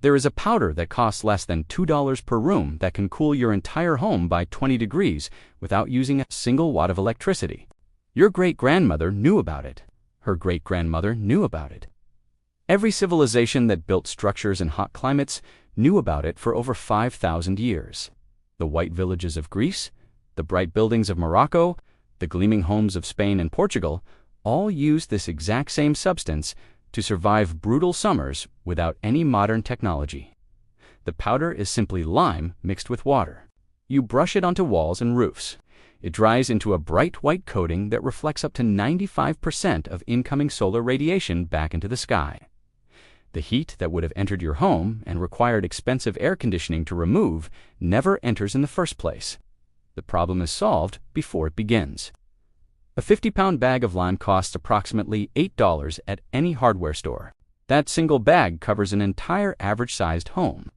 There is a powder that costs less than $2 per room that can cool your entire home by 20 degrees without using a single watt of electricity. Your great-grandmother knew about it. Her great-grandmother knew about it. Every civilization that built structures in hot climates knew about it for over 5,000 years. The white villages of Greece, the bright buildings of Morocco, the gleaming homes of Spain and Portugal all used this exact same substance to survive brutal summers without any modern technology. The powder is simply lime mixed with water. You brush it onto walls and roofs. It dries into a bright white coating that reflects up to 95% of incoming solar radiation back into the sky. The heat that would have entered your home and required expensive air conditioning to remove never enters in the first place. The problem is solved before it begins. A 50-pound bag of lime costs approximately $8 at any hardware store. That single bag covers an entire average-sized home.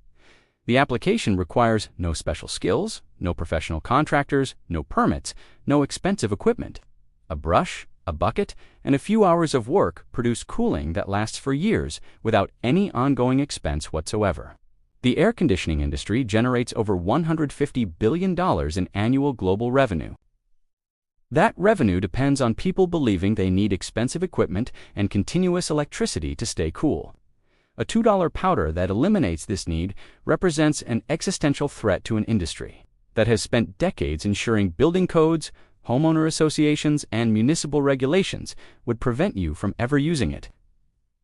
The application requires no special skills, no professional contractors, no permits, no expensive equipment. A brush, a bucket, and a few hours of work produce cooling that lasts for years without any ongoing expense whatsoever. The air conditioning industry generates over $150 billion in annual global revenue. That revenue depends on people believing they need expensive equipment and continuous electricity to stay cool. A $2 powder that eliminates this need represents an existential threat to an industry that has spent decades ensuring building codes, homeowner associations, and municipal regulations would prevent you from ever using it.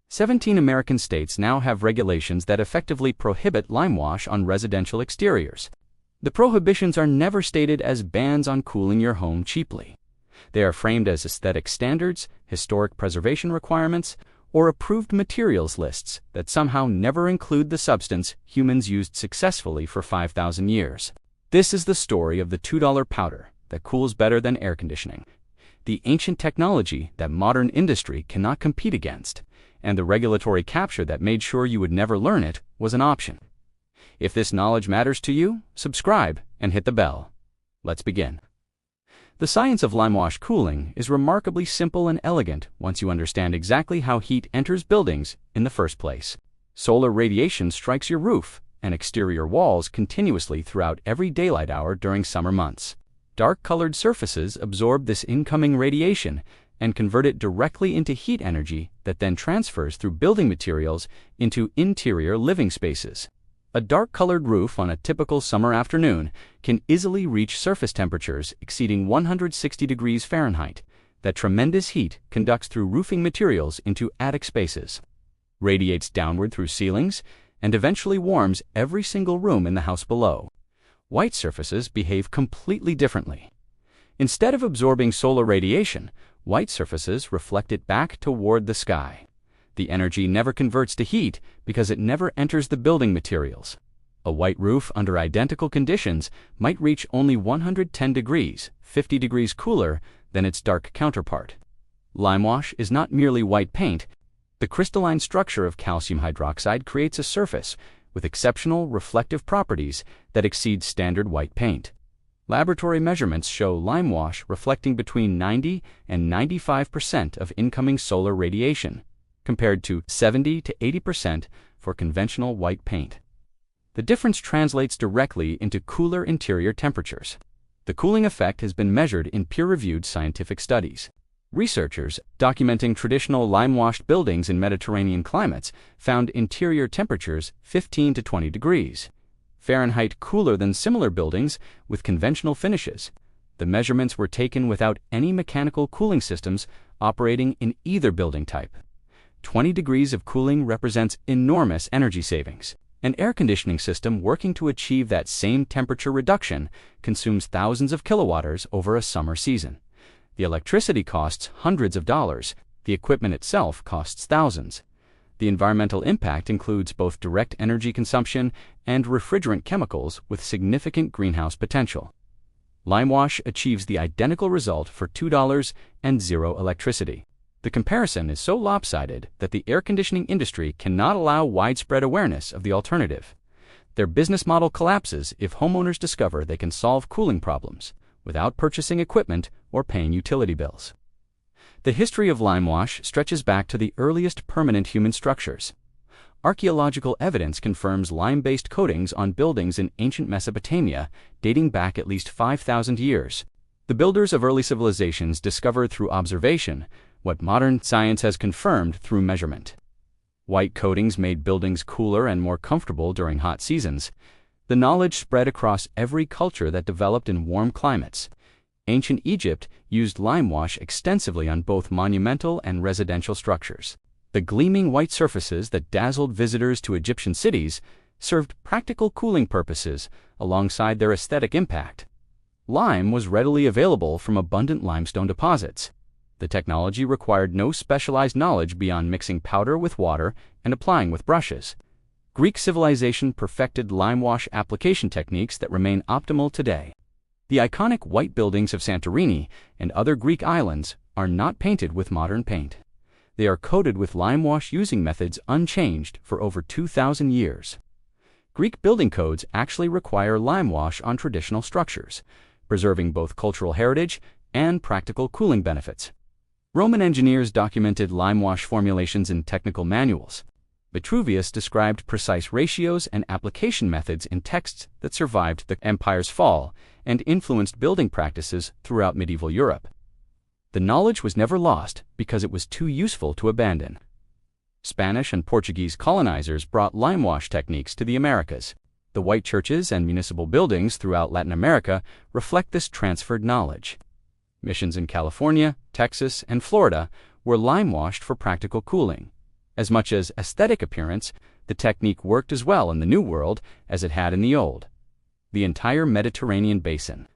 17 American states now have regulations that effectively prohibit limewash on residential exteriors. The prohibitions are never stated as bans on cooling your home cheaply. They are framed as aesthetic standards, historic preservation requirements, or approved materials lists that somehow never include the substance humans used successfully for 5,000 years. This is the story of the $2 powder that cools better than air conditioning, the ancient technology that modern industry cannot compete against, and the regulatory capture that made sure you would never learn it was an option. If this knowledge matters to you, subscribe and hit the bell. Let's begin. The science of limewash cooling is remarkably simple and elegant once you understand exactly how heat enters buildings in the first place. Solar radiation strikes your roof and exterior walls continuously throughout every daylight hour during summer months. Dark-colored surfaces absorb this incoming radiation and convert it directly into heat energy that then transfers through building materials into interior living spaces. A dark-colored roof on a typical summer afternoon can easily reach surface temperatures exceeding 160 degrees Fahrenheit. That tremendous heat conducts through roofing materials into attic spaces, radiates downward through ceilings, and eventually warms every single room in the house below. White surfaces behave completely differently. Instead of absorbing solar radiation, white surfaces reflect it back toward the sky. The energy never converts to heat because it never enters the building materials. A white roof under identical conditions might reach only 110 degrees, 50 degrees cooler than its dark counterpart. Limewash is not merely white paint. The crystalline structure of calcium hydroxide creates a surface with exceptional reflective properties that exceed standard white paint. Laboratory measurements show limewash reflecting between 90 and 95% of incoming solar radiation, compared to 70 to 80% for conventional white paint. The difference translates directly into cooler interior temperatures. The cooling effect has been measured in peer-reviewed scientific studies. Researchers documenting traditional lime-washed buildings in Mediterranean climates found interior temperatures 15 to 20 degrees Fahrenheit cooler than similar buildings with conventional finishes. The measurements were taken without any mechanical cooling systems operating in either building type. 20 degrees of cooling represents enormous energy savings. An air conditioning system working to achieve that same temperature reduction consumes thousands of kilowatt-hours over a summer season. The electricity costs hundreds of dollars. The equipment itself costs thousands. The environmental impact includes both direct energy consumption and refrigerant chemicals with significant greenhouse potential. Limewash achieves the identical result for $2 and zero electricity. The comparison is so lopsided that the air conditioning industry cannot allow widespread awareness of the alternative. Their business model collapses if homeowners discover they can solve cooling problems without purchasing equipment or paying utility bills. The history of limewash stretches back to the earliest permanent human structures. Archaeological evidence confirms lime-based coatings on buildings in ancient Mesopotamia, dating back at least 5,000 years. The builders of early civilizations discovered through observation what modern science has confirmed through measurement. White coatings made buildings cooler and more comfortable during hot seasons. The knowledge spread across every culture that developed in warm climates. Ancient Egypt used limewash extensively on both monumental and residential structures. The gleaming white surfaces that dazzled visitors to Egyptian cities served practical cooling purposes alongside their aesthetic impact. Lime was readily available from abundant limestone deposits. The technology required no specialized knowledge beyond mixing powder with water and applying with brushes. Greek civilization perfected limewash application techniques that remain optimal today. The iconic white buildings of Santorini and other Greek islands are not painted with modern paint. They are coated with limewash using methods unchanged for over 2,000 years. Greek building codes actually require limewash on traditional structures, preserving both cultural heritage and practical cooling benefits. Roman engineers documented limewash formulations in technical manuals. Vitruvius described precise ratios and application methods in texts that survived the empire's fall and influenced building practices throughout medieval Europe. The knowledge was never lost because it was too useful to abandon. Spanish and Portuguese colonizers brought limewash techniques to the Americas. The white churches and municipal buildings throughout Latin America reflect this transferred knowledge. Missions in California, Texas, and Florida were limewashed for practical cooling. As much as aesthetic appearance, the technique worked as well in the New World as it had in the Old. The entire Mediterranean basin,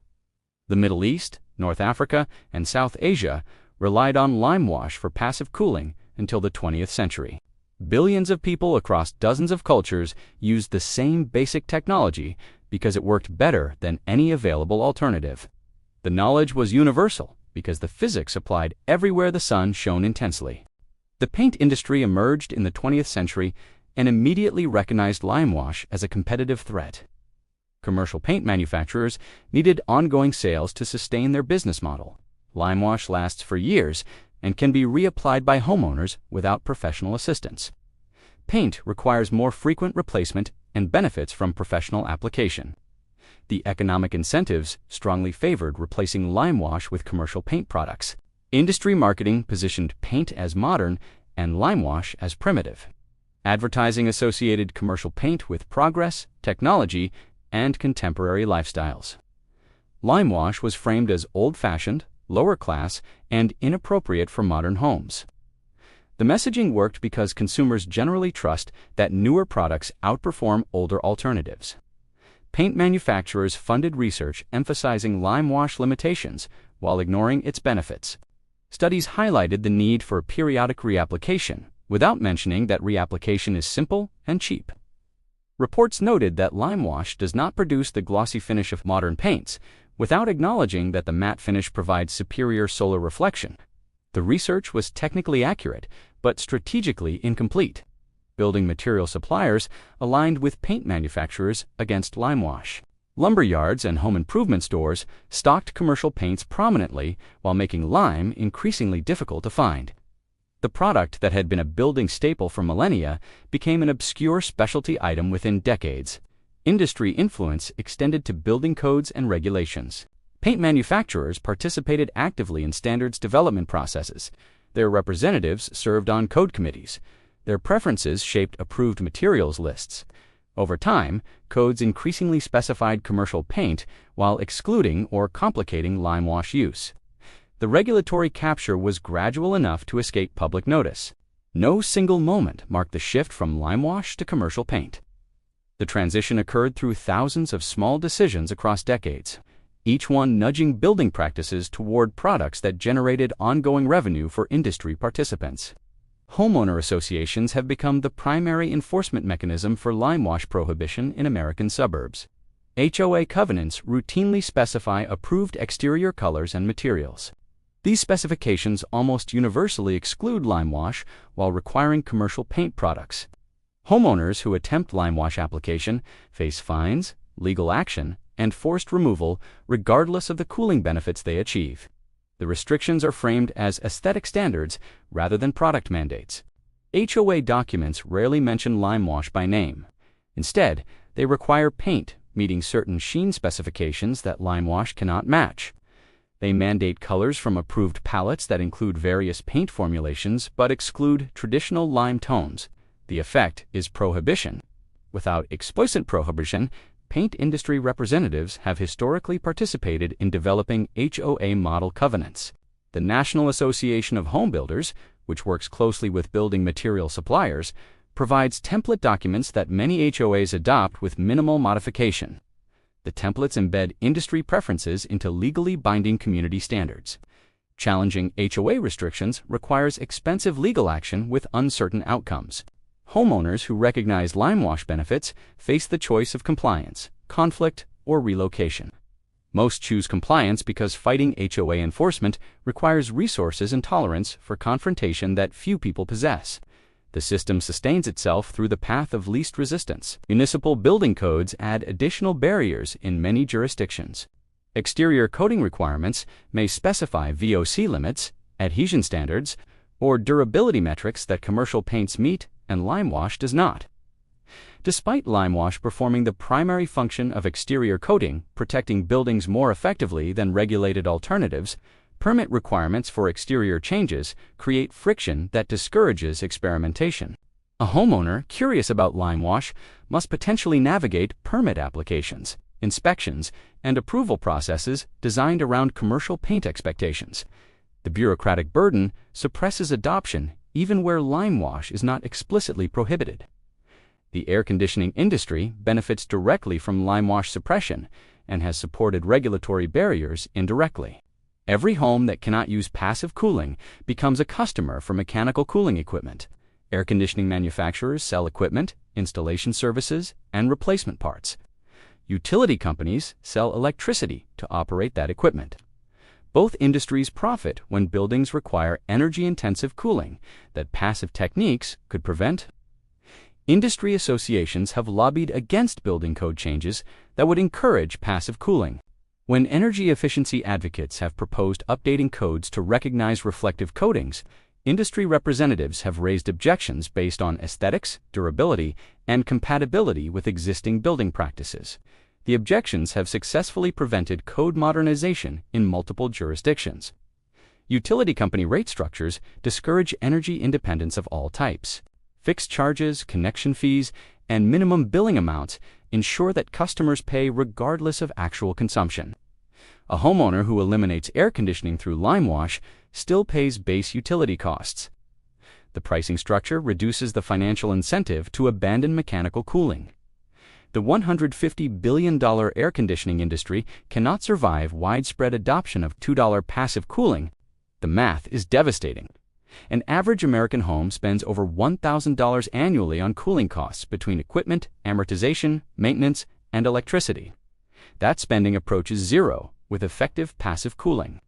the Middle East, North Africa, and South Asia relied on limewash for passive cooling until the 20th century. Billions of people across dozens of cultures used the same basic technology because it worked better than any available alternative. The knowledge was universal because the physics applied everywhere the sun shone intensely. The paint industry emerged in the 20th century and immediately recognized limewash as a competitive threat. Commercial paint manufacturers needed ongoing sales to sustain their business model. Limewash lasts for years and can be reapplied by homeowners without professional assistance. Paint requires more frequent replacement and benefits from professional application. The economic incentives strongly favored replacing limewash with commercial paint products. Industry marketing positioned paint as modern and limewash as primitive. Advertising associated commercial paint with progress, technology, and contemporary lifestyles. Limewash was framed as old-fashioned, lower-class, and inappropriate for modern homes. The messaging worked because consumers generally trust that newer products outperform older alternatives. Paint manufacturers funded research emphasizing limewash limitations while ignoring its benefits. Studies highlighted the need for periodic reapplication, without mentioning that reapplication is simple and cheap. Reports noted that limewash does not produce the glossy finish of modern paints, without acknowledging that the matte finish provides superior solar reflection. The research was technically accurate, but strategically incomplete. Building material suppliers aligned with paint manufacturers against limewash. Lumber yards and home improvement stores stocked commercial paints prominently while making lime increasingly difficult to find. The product that had been a building staple for millennia became an obscure specialty item within decades. Industry influence extended to building codes and regulations. Paint manufacturers participated actively in standards development processes. Their representatives served on code committees. Their preferences shaped approved materials lists. Over time, codes increasingly specified commercial paint while excluding or complicating limewash use. The regulatory capture was gradual enough to escape public notice. No single moment marked the shift from limewash to commercial paint. The transition occurred through thousands of small decisions across decades, each one nudging building practices toward products that generated ongoing revenue for industry participants. Homeowner associations have become the primary enforcement mechanism for limewash prohibition in American suburbs. HOA covenants routinely specify approved exterior colors and materials. These specifications almost universally exclude limewash while requiring commercial paint products. Homeowners who attempt limewash application face fines, legal action, and forced removal regardless of the cooling benefits they achieve. The restrictions are framed as aesthetic standards rather than product mandates. HOA documents rarely mention lime wash by name. Instead, they require paint meeting certain sheen specifications that lime wash cannot match. They mandate colors from approved palettes that include various paint formulations but exclude traditional lime tones. The effect is prohibition. Without explicit prohibition, paint industry representatives have historically participated in developing HOA model covenants. The National Association of Home Builders, which works closely with building material suppliers, provides template documents that many HOAs adopt with minimal modification. The templates embed industry preferences into legally binding community standards. Challenging HOA restrictions requires expensive legal action with uncertain outcomes. Homeowners who recognize lime wash benefits face the choice of compliance, conflict, or relocation. Most choose compliance because fighting HOA enforcement requires resources and tolerance for confrontation that few people possess. The system sustains itself through the path of least resistance. Municipal building codes add additional barriers in many jurisdictions. Exterior coating requirements may specify VOC limits, adhesion standards, or durability metrics that commercial paints meet and lime wash does not. Despite lime wash performing the primary function of exterior coating, protecting buildings more effectively than regulated alternatives, permit requirements for exterior changes create friction that discourages experimentation. A homeowner curious about lime wash must potentially navigate permit applications, inspections, and approval processes designed around commercial paint expectations. The bureaucratic burden suppresses adoption even where lime wash is not explicitly prohibited. The air conditioning industry benefits directly from lime wash suppression and has supported regulatory barriers indirectly. Every home that cannot use passive cooling becomes a customer for mechanical cooling equipment. Air conditioning manufacturers sell equipment, installation services, and replacement parts. Utility companies sell electricity to operate that equipment. Both industries profit when buildings require energy-intensive cooling that passive techniques could prevent. Industry associations have lobbied against building code changes that would encourage passive cooling. When energy efficiency advocates have proposed updating codes to recognize reflective coatings, industry representatives have raised objections based on aesthetics, durability, and compatibility with existing building practices. The objections have successfully prevented code modernization in multiple jurisdictions. Utility company rate structures discourage energy independence of all types. Fixed charges, connection fees, and minimum billing amounts ensure that customers pay regardless of actual consumption. A homeowner who eliminates air conditioning through lime wash still pays base utility costs. The pricing structure reduces the financial incentive to abandon mechanical cooling. The $150 billion air conditioning industry cannot survive widespread adoption of $2 passive cooling. The math is devastating. An average American home spends over $1,000 annually on cooling costs between equipment, amortization, maintenance, and electricity. That spending approaches zero with effective passive cooling.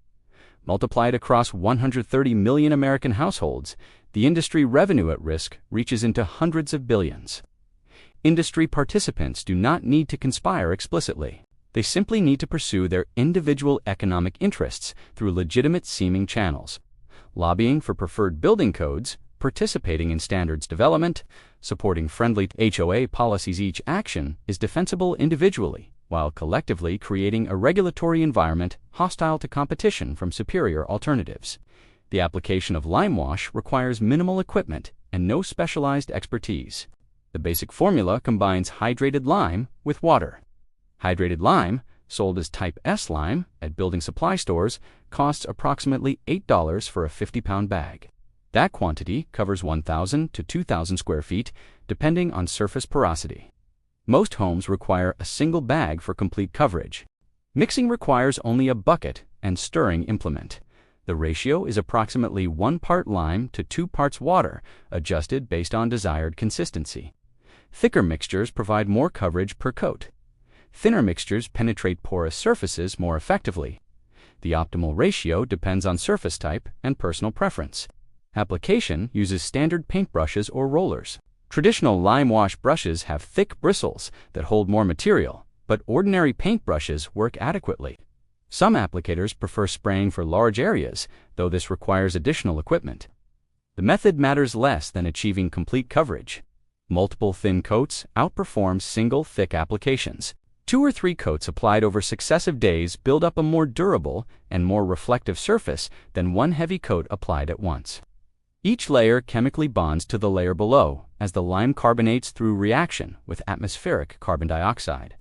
Multiplied across 130 million American households, the industry revenue at risk reaches into hundreds of billions. Industry participants do not need to conspire explicitly. They simply need to pursue their individual economic interests through legitimate-seeming channels. Lobbying for preferred building codes, participating in standards development, supporting friendly HOA policies. Each action is defensible individually, while collectively creating a regulatory environment hostile to competition from superior alternatives. The application of lime wash requires minimal equipment and no specialized expertise. The basic formula combines hydrated lime with water. Hydrated lime, sold as Type S lime at building supply stores, costs approximately $8 for a 50-pound bag. That quantity covers 1,000 to 2,000 square feet, depending on surface porosity. Most homes require a single bag for complete coverage. Mixing requires only a bucket and stirring implement. The ratio is approximately 1 part lime to 2 parts water, adjusted based on desired consistency. Thicker mixtures provide more coverage per coat. Thinner mixtures penetrate porous surfaces more effectively. The optimal ratio depends on surface type and personal preference. Application uses standard paintbrushes or rollers. Traditional lime wash brushes have thick bristles that hold more material, but ordinary paintbrushes work adequately. Some applicators prefer spraying for large areas, though this requires additional equipment. The method matters less than achieving complete coverage. Multiple thin coats outperform single thick applications. 2 or 3 coats applied over successive days build up a more durable and more reflective surface than one heavy coat applied at once. Each layer chemically bonds to the layer below as the lime carbonates through reaction with atmospheric carbon dioxide.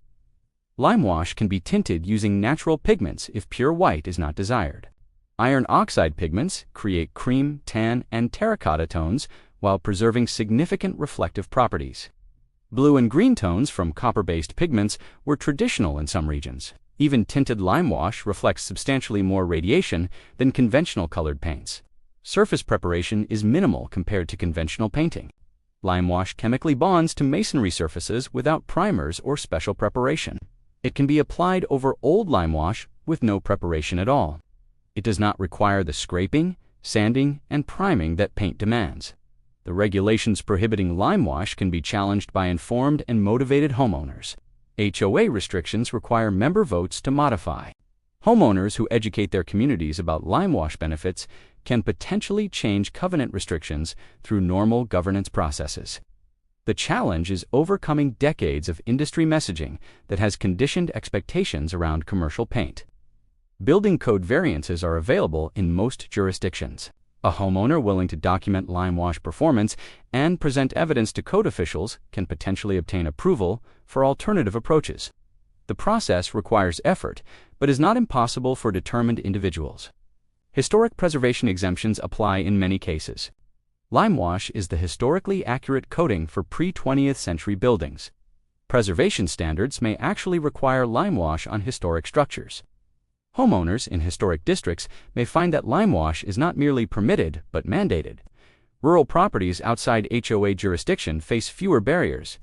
Lime wash can be tinted using natural pigments if pure white is not desired. Iron oxide pigments create cream, tan, and terracotta tones while preserving significant reflective properties. Blue and green tones from copper-based pigments were traditional in some regions. Even tinted lime wash reflects substantially more radiation than conventional colored paints. Surface preparation is minimal compared to conventional painting. Lime wash chemically bonds to masonry surfaces without primers or special preparation. It can be applied over old lime wash with no preparation at all. It does not require the scraping, sanding, and priming that paint demands. The regulations prohibiting lime wash can be challenged by informed and motivated homeowners. HOA restrictions require member votes to modify. Homeowners who educate their communities about lime wash benefits can potentially change covenant restrictions through normal governance processes. The challenge is overcoming decades of industry messaging that has conditioned expectations around commercial paint. Building code variances are available in most jurisdictions. A homeowner willing to document lime wash performance and present evidence to code officials can potentially obtain approval for alternative approaches. The process requires effort, but is not impossible for determined individuals. Historic preservation exemptions apply in many cases. Lime wash is the historically accurate coating for pre-20th century buildings. Preservation standards may actually require lime wash on historic structures. Homeowners in historic districts may find that lime wash is not merely permitted but mandated. Rural properties outside HOA jurisdiction face fewer barriers.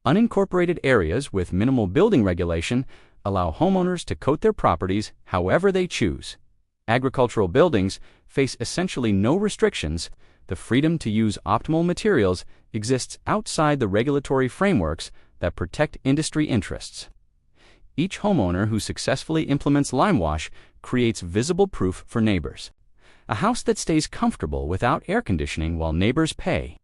Unincorporated areas with minimal building regulation allow homeowners to coat their properties however they choose. Agricultural buildings face essentially no restrictions. The freedom to use optimal materials exists outside the regulatory frameworks that protect industry interests. Each homeowner who successfully implements lime wash creates visible proof for neighbors. A house that stays comfortable without air conditioning while neighbors pay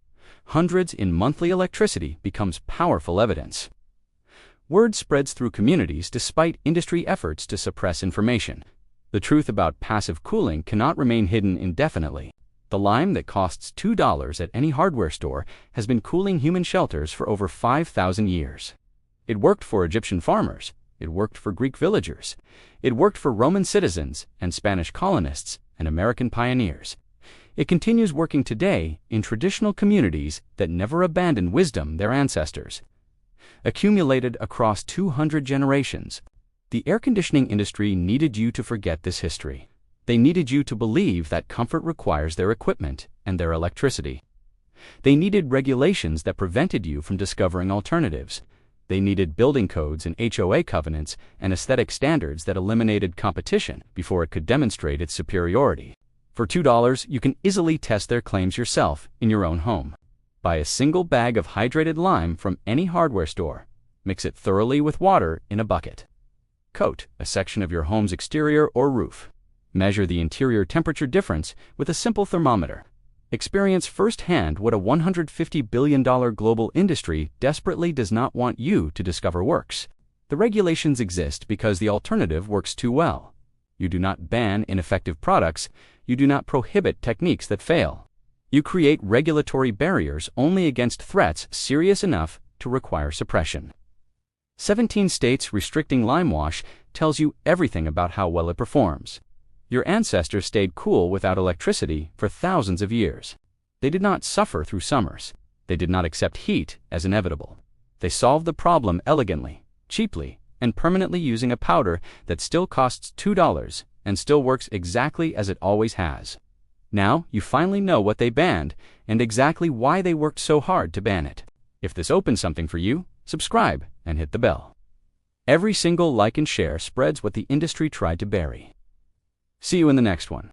hundreds in monthly electricity becomes powerful evidence. Word spreads through communities despite industry efforts to suppress information. The truth about passive cooling cannot remain hidden indefinitely. The lime that costs $2 at any hardware store has been cooling human shelters for over 5,000 years. It worked for Egyptian farmers. It worked for Greek villagers. It worked for Roman citizens and Spanish colonists and American pioneers. It continues working today in traditional communities that never abandoned wisdom their ancestors accumulated across 200 generations. The air conditioning industry needed you to forget this history. They needed you to believe that comfort requires their equipment and their electricity. They needed regulations that prevented you from discovering alternatives. They needed building codes and HOA covenants and aesthetic standards that eliminated competition before it could demonstrate its superiority. For $2, you can easily test their claims yourself in your own home. Buy a single bag of hydrated lime from any hardware store. Mix it thoroughly with water in a bucket. Coat a section of your home's exterior or roof. Measure the interior temperature difference with a simple thermometer. Experience firsthand what a $150 billion global industry desperately does not want you to discover works. The regulations exist because the alternative works too well. You do not ban ineffective products. You do not prohibit techniques that fail. You create regulatory barriers only against threats serious enough to require suppression. 17 states restricting lime wash tells you everything about how well it performs. Your ancestors stayed cool without electricity for thousands of years. They did not suffer through summers. They did not accept heat as inevitable. They solved the problem elegantly, cheaply, and permanently using a powder that still costs $2 and still works exactly as it always has. Now you finally know what they banned and exactly why they worked so hard to ban it. If this opens something for you, subscribe and hit the bell. Every single like and share spreads what the industry tried to bury. See you in the next one.